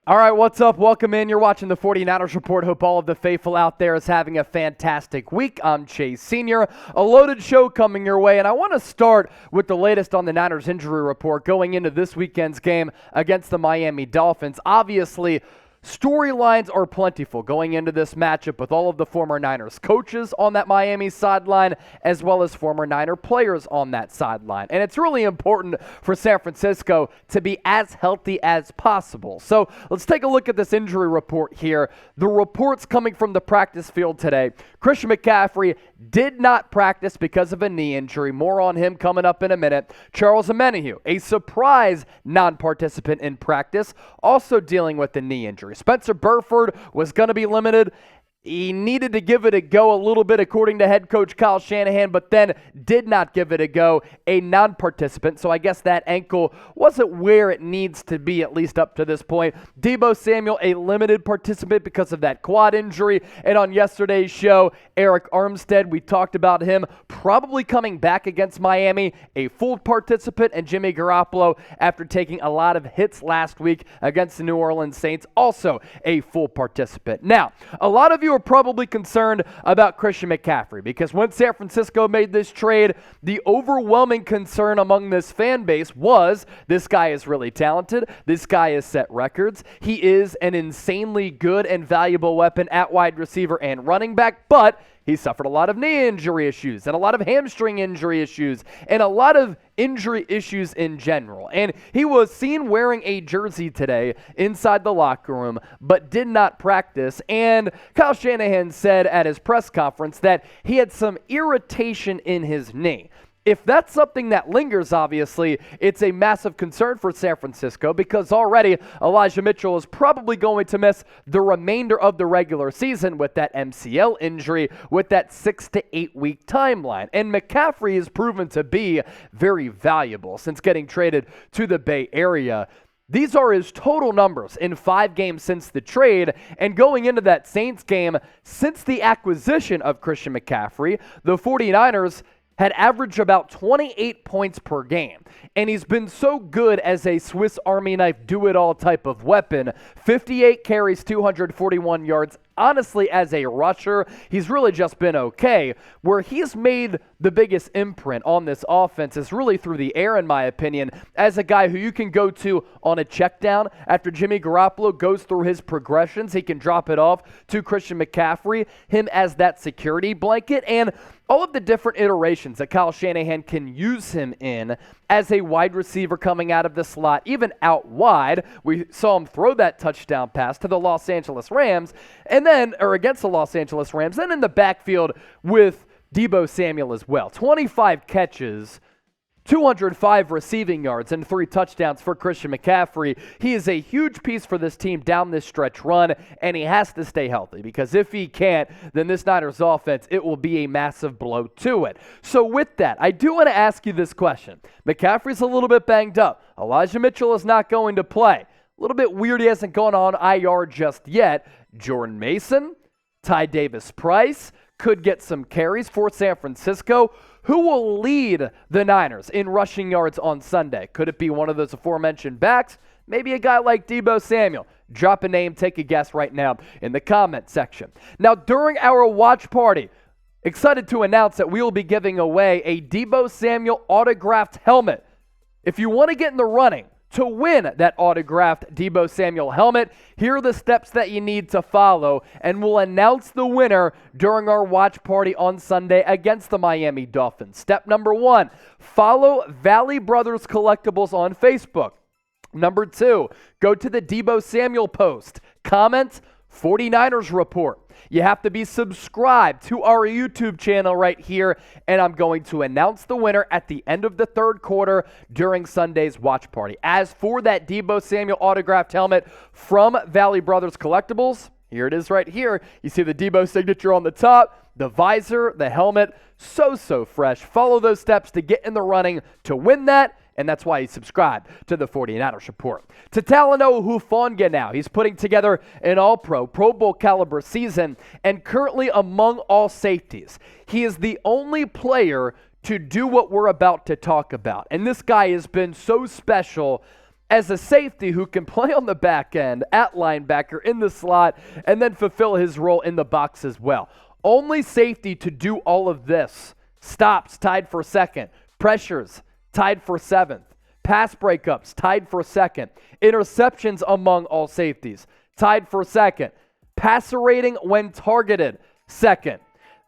All right, what's up? Welcome in. You're watching the 49ers Report. Hope all of the faithful out there is having a fantastic week. I'm Chase Sr. A loaded show coming your way, and I want to start with the latest on the Niners injury report going into this weekend's game against the Miami Dolphins. Obviously, storylines are plentiful going into this matchup with all of the former Niners coaches on that Miami sideline as well as former Niner players on that sideline. And it's really important for San Francisco to be as healthy as possible. So let's take a look at this injury report here. The reports coming from the practice field today. Christian McCaffrey did not practice because of a knee injury. More on him coming up in a minute. Charles Omenihu, a surprise non-participant in practice, also dealing with the knee injury. Spencer Burford was going to be limited. He needed to give it a go a little bit, according to head coach Kyle Shanahan, but then did not give it a go, a non-participant. So I guess that ankle wasn't where it needs to be, at least up to this point. Deebo Samuel, a limited participant because of that quad injury. And on yesterday's show, Eric Armstead, we talked about him probably coming back against Miami, a full participant, and Jimmy Garoppolo, after taking a lot of hits last week against the New Orleans Saints, also a full participant. Now, a lot of you are probably concerned about Christian McCaffrey because when San Francisco made this trade, the overwhelming concern among this fan base was this guy is really talented. This guy has set records. He is an insanely good and valuable weapon at wide receiver and running back, but he suffered a lot of knee injury issues and a lot of hamstring injury issues and a lot of injury issues in general. And he was seen wearing a jersey today inside the locker room, but did not practice. And Kyle Shanahan said at his press conference that he had some irritation in his knee. If that's something that lingers, obviously, it's a massive concern for San Francisco because already Elijah Mitchell is probably going to miss the remainder of the regular season with that MCL injury, with that 6 to 8 week timeline. And McCaffrey is proven to be very valuable since getting traded to the Bay Area. These are his total numbers in 5 games since the trade, and going into that Saints game, since the acquisition of Christian McCaffrey, the 49ers had averaged about 28 points per game. And he's been so good as a Swiss Army knife do-it-all type of weapon. 58 carries, 241 yards. Honestly, as a rusher, he's really just been okay. Where he's made the biggest imprint on this offense is really through the air, in my opinion, as a guy who you can go to on a check down. After Jimmy Garoppolo goes through his progressions, he can drop it off to Christian McCaffrey, him as that security blanket, and all of the different iterations that Kyle Shanahan can use him in as a wide receiver coming out of the slot, even out wide. We saw him throw that touchdown pass to the Los Angeles Rams, against the Los Angeles Rams, then in the backfield with Deebo Samuel as well. 25 catches, 205 receiving yards, and 3 touchdowns for Christian McCaffrey. He is a huge piece for this team down this stretch run, and he has to stay healthy because if he can't, then this Niners offense, it will be a massive blow to it. So with that, I do want to ask you this question. McCaffrey's a little bit banged up. Elijah Mitchell is not going to play. A little bit weird he hasn't gone on IR just yet. Jordan Mason, Ty Davis-Price could get some carries for San Francisco. Who will lead the Niners in rushing yards on Sunday? Could it be one of those aforementioned backs? Maybe a guy like Deebo Samuel. Drop a name, take a guess right now in the comment section. Now, during our watch party, excited to announce that we will be giving away a Deebo Samuel autographed helmet. If you want to get in the running to win that autographed Deebo Samuel helmet, here are the steps that you need to follow, and we'll announce the winner during our watch party on Sunday against the Miami Dolphins. Step number 1, follow Valley Brothers Collectibles on Facebook. Number 2, go to the Deebo Samuel post, comment 49ers Report. You have to be subscribed to our YouTube channel right here, and I'm going to announce the winner at the end of the third quarter during Sunday's watch party. As for that Deebo Samuel autographed helmet from Valley Brothers Collectibles, here it is right here. You see the Deebo signature on the top, the visor, the helmet, so fresh. Follow those steps to get in the running to win that. And that's why you subscribe to the 49ers Report. To Talanoa Hufanga now. He's putting together an all-pro, Pro Bowl caliber season, and currently among all safeties. He is the only player to do what we're about to talk about. And this guy has been so special as a safety who can play on the back end, at linebacker, in the slot, and then fulfill his role in the box as well. Only safety to do all of this. Stops, tied for second. Pressures, tied for seventh. Pass breakups, tied for second. Interceptions among all safeties, tied for second. Passer rating when targeted, second.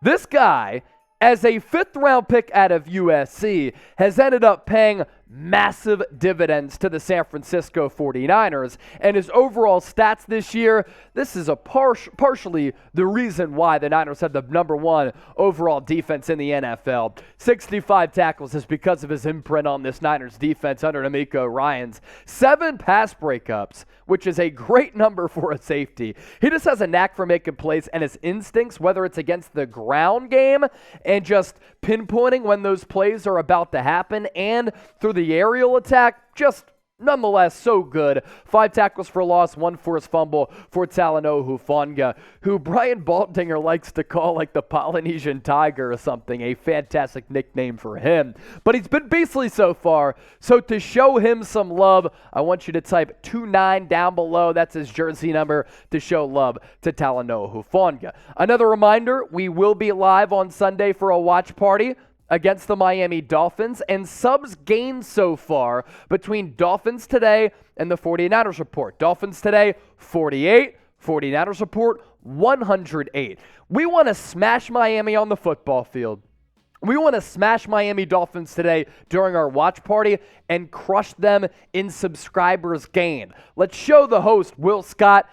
This guy, as a fifth-round pick out of USC, has ended up paying massive dividends to the San Francisco 49ers, and his overall stats this year, this is a partially the reason why the Niners have the number one overall defense in the NFL. 65 tackles is because of his imprint on this Niners defense under D'Amico Ryans. 7 pass breakups, which is a great number for a safety. He just has a knack for making plays, and his instincts, whether it's against the ground game and just pinpointing when those plays are about to happen and through the aerial attack, just nonetheless so good. 5 tackles for loss, 1 forced fumble for Talanoa Hufanga, who Brian Baldinger likes to call like the Polynesian Tiger or something, a fantastic nickname for him. But he's been beastly so far, so to show him some love, I want you to type 29 down below. That's his jersey number to show love to Talanoa Hufanga. Another reminder, we will be live on Sunday for a watch party against the Miami Dolphins, and subs gained so far between Dolphins Today and the 49ers Report. Dolphins Today, 48. 49ers Report, 108. We want to smash Miami on the football field. We want to smash Miami Dolphins today during our watch party and crush them in subscribers gained. Let's show the host, Will Scott,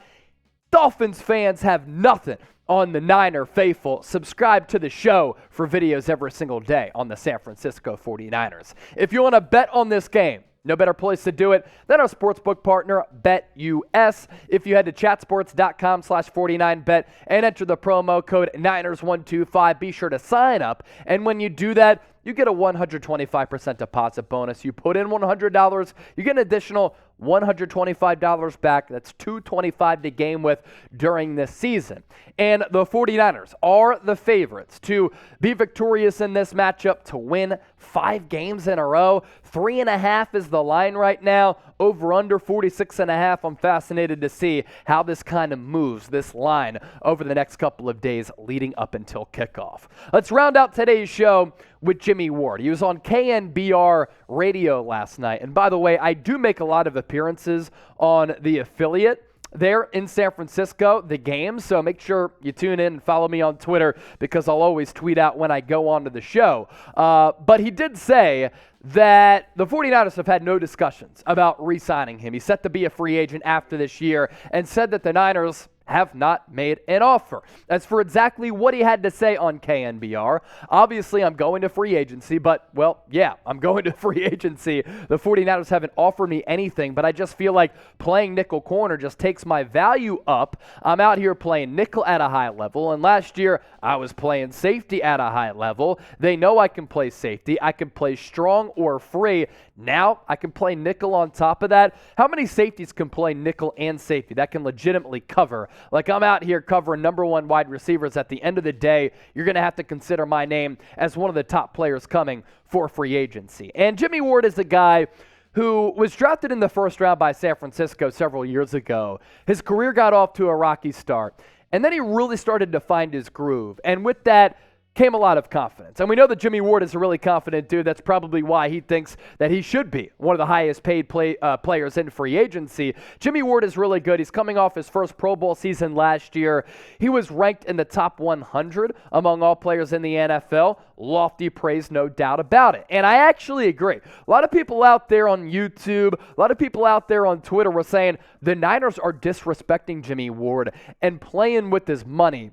Dolphins fans have nothing on the Niner faithful. Subscribe to the show for videos every single day on the San Francisco 49ers. If you want to bet on this game, no better place to do it than our sportsbook partner, BetUS. If you head to chatsports.com/49bet and enter the promo code Niners125, be sure to sign up. And when you do that, you get a 125% deposit bonus. You put in $100, you get an additional $125 back. That's $225 to game with during this season. And the 49ers are the favorites to be victorious in this matchup, to win 5 games in a row. 3.5 is the line right now. Over under 46.5. I'm fascinated to see how this kind of moves, this line, over the next couple of days leading up until kickoff. Let's round out today's show with Jimmie Ward. He was on KNBR radio last night. And by the way, I do make a lot of appearances on the affiliate there in San Francisco, the game. So make sure you tune in and follow me on Twitter, because I'll always tweet out when I go on to the show. But he did say that the 49ers have had no discussions about re-signing him. He's set to be a free agent after this year, and said that the Niners have not made an offer. As for exactly what he had to say on KNBR, obviously I'm going to free agency, but, well, yeah, I'm going to free agency. The 49ers haven't offered me anything, but I just feel like playing nickel corner just takes my value up. I'm out here playing nickel at a high level, and last year I was playing safety at a high level. They know I can play safety. I can play strong or free. Now I can play nickel on top of that. How many safeties can play nickel and safety that can legitimately cover? Like, I'm out here covering number 1 wide receivers. At the end of the day, you're going to have to consider my name as one of the top players coming for free agency. And Jimmie Ward is a guy who was drafted in the first round by San Francisco several years ago. His career got off to a rocky start, and then he really started to find his groove. And with that came a lot of confidence. And we know that Jimmie Ward is a really confident dude. That's probably why he thinks that he should be one of the highest paid players in free agency. Jimmie Ward is really good. He's coming off his first Pro Bowl season last year. He was ranked in the top 100 among all players in the NFL. Lofty praise, no doubt about it. And I actually agree. A lot of people out there on YouTube, a lot of people out there on Twitter were saying the Niners are disrespecting Jimmie Ward and playing with his money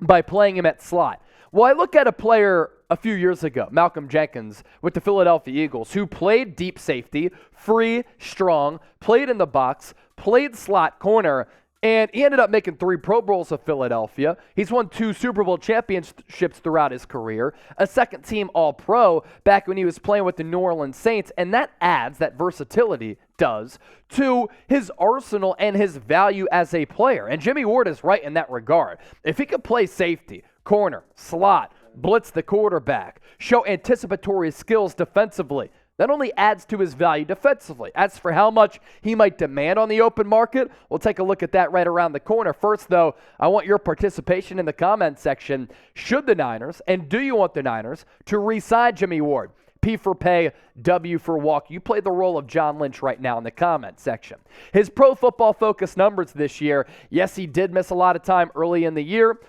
by playing him at slot. Well, I look at a player a few years ago, Malcolm Jenkins with the Philadelphia Eagles, who played deep safety, free, strong, played in the box, played slot corner, and he ended up making 3 Pro Bowls with Philadelphia. He's won 2 Super Bowl championships throughout his career, a second-team All-Pro back when he was playing with the New Orleans Saints, and that adds, that versatility does, to his arsenal and his value as a player. And Jimmie Ward is right in that regard. If he could play safety, corner, slot, blitz the quarterback, show anticipatory skills defensively, that only adds to his value defensively. As for how much he might demand on the open market, we'll take a look at that right around the corner. First, though, I want your participation in the comment section. Should the Niners, and do you want the Niners, to re-sign Jimmie Ward? P for pay, W for walk. You play the role of John Lynch right now in the comment section. His Pro Football Focus numbers this year, yes, he did miss a lot of time early in the year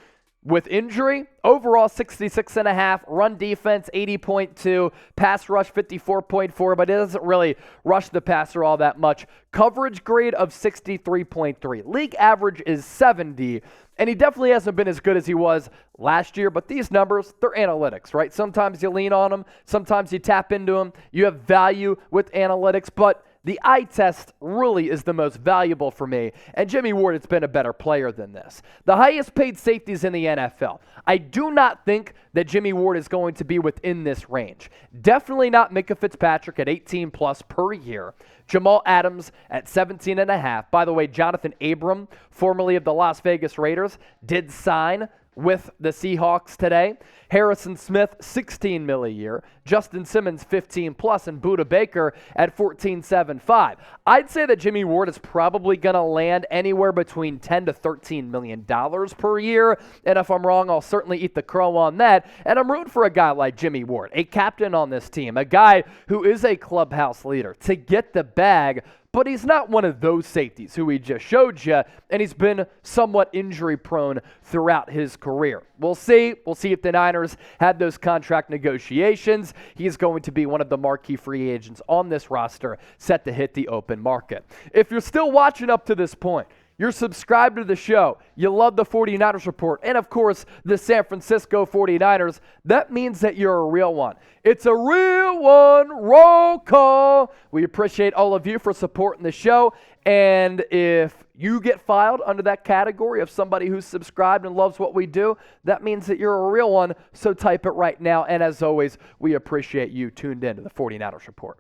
with injury. Overall, 66.5, run defense, 80.2, pass rush, 54.4, but it doesn't really rush the passer all that much. Coverage grade of 63.3. League average is 70, and he definitely hasn't been as good as he was last year, but these numbers, they're analytics, right? Sometimes you lean on them, sometimes you tap into them. You have value with analytics, but the eye test really is the most valuable for me, and Jimmie Ward has been a better player than this. The highest paid safeties in the NFL. I do not think that Jimmie Ward is going to be within this range. Definitely not Micah Fitzpatrick at 18 plus per year. Jamal Adams at 17.5. By the way, Jonathan Abram, formerly of the Las Vegas Raiders, did sign with the Seahawks today. Harrison Smith, $16 million a year. Justin Simmons, 15 plus, and Budda Baker at 14.75. I'd say that Jimmie Ward is probably going to land anywhere between $10 to $13 million per year. And if I'm wrong, I'll certainly eat the crow on that. And I'm rooting for a guy like Jimmie Ward, a captain on this team, a guy who is a clubhouse leader, to get the bag. But he's not one of those safeties who we just showed you, and he's been somewhat injury-prone throughout his career. We'll see. We'll see if the Niners have those contract negotiations. He's going to be one of the marquee free agents on this roster set to hit the open market. If you're still watching up to this point, you're subscribed to the show, you love the 49ers Report, and of course, the San Francisco 49ers, that means that you're a real one. It's a real one. Roll call. We appreciate all of you for supporting the show, and if you get filed under that category of somebody who's subscribed and loves what we do, that means that you're a real one, so type it right now, and as always, we appreciate you tuned in to the 49ers Report.